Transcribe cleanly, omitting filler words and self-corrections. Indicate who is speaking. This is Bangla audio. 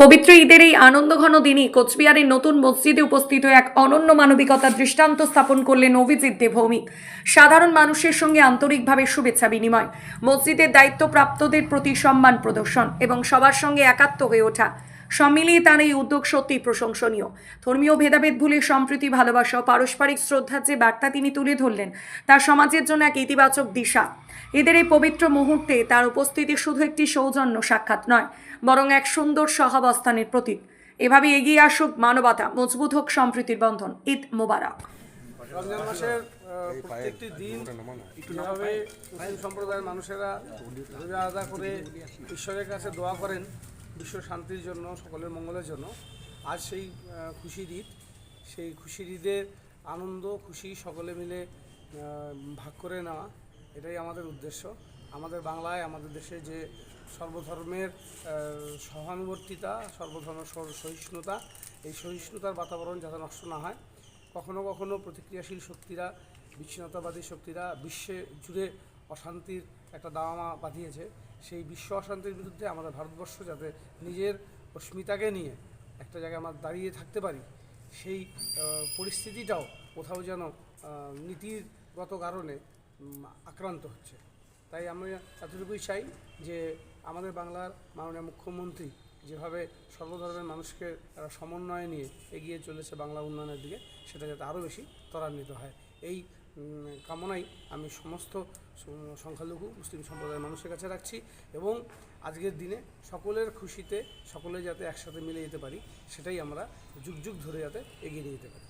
Speaker 1: পবিত্র ঈদের এই আনন্দঘন দিনই কোচবিহারের নতুন মসজিদে উপস্থিত হয়ে এক অনন্য মানবিকতার দৃষ্টান্ত স্থাপন করলেন অভিজিৎ দেবভৌমিক। সাধারণ মানুষের সঙ্গে আন্তরিকভাবে শুভেচ্ছা বিনিময়, মসজিদের দায়িত্বপ্রাপ্তদের প্রতি সম্মান প্রদর্শন এবং সবার সঙ্গে একাত্ম হয়ে ওঠা, সব মিলিয়ে তার এই উদ্যোগ সত্যিই প্রশংসনীয়। ধর্মীয় ভেদাভেদ ভুলে সম্প্রীতি, ভালোবাসা ও পারস্পরিক শ্রদ্ধার যে বার্তা তিনি তুলে ধরলেন, তা সমাজের জন্য এক ইতিবাচক দিশা। এদের এই পবিত্র মুহূর্তে তার উপস্থিতি শুধু একটি সৌজন্য সাক্ষাৎ নয়, বরং এক সুন্দর সহাবস্থানের প্রতীক। এভাবে এগিয়ে আসুক মানবতা, মজবুত হোক সম্প্রীতির বন্ধন। ঈদ মোবারক।
Speaker 2: রমজান মাসের প্রত্যেকটি দিন যেভাবে মুসলিম সম্প্রদায়ের মানুষেরা রোজা আদা করে ঈশ্বরের কাছে দোয়া করেন বিশ্ব শান্তির জন্য, সকলের মঙ্গলের জন্য, আজ সেই খুশির ঈদ। সেই খুশির ঈদের আনন্দ খুশি সকলে মিলে ভাগ করে নেওয়া, এটাই আমাদের উদ্দেশ্য। আমাদের বাংলায়, আমাদের দেশে যে সর্বধর্মের সহানুবর্তিতা, সর্বধর্মের সহিষ্ণুতা, এই সহিষ্ণুতার বাতাবরণ যাতে নষ্ট না হয়। কখনো কখনো প্রতিক্রিয়াশীল শক্তিরা, বিচ্ছিন্নতাবাদী শক্তিরা বিশ্বে জুড়ে অশান্তির একটা দাওয়ামা বাঁধিয়েছে। সেই বিশ্ব অশান্তির বিরুদ্ধে আমাদের ভারতবর্ষ যাতে নিজের অস্মিতাকে নিয়ে একটা জায়গায় আমরা দাঁড়িয়ে থাকতে পারি, সেই পরিস্থিতিটাও কোথাও যেন নীতিগত কারণে আক্রান্ত হচ্ছে। তাই আমি এতটুকুই চাই যে আমাদের বাংলার মাননীয় মুখ্যমন্ত্রী যেভাবে সর্বধর্মের মানুষকে সমন্বয়ে নিয়ে এগিয়ে চলেছে বাংলা উন্নয়নের দিকে, সেটা যাতে আরও বেশি ত্বরান্বিত হয়, এই কামনাই আমি সমস্ত সংখ্যালঘু মুসলিম সম্প্রদায়ের মানুষের কাছে রাখছি। এবং আজকের দিনে সকলের খুশিতে সকলে যাতে একসাথে মিলে যেতে পারি, সেটাই আমরা যুগ যুগ ধরে যাতে এগিয়ে নিয়ে যেতে পারি।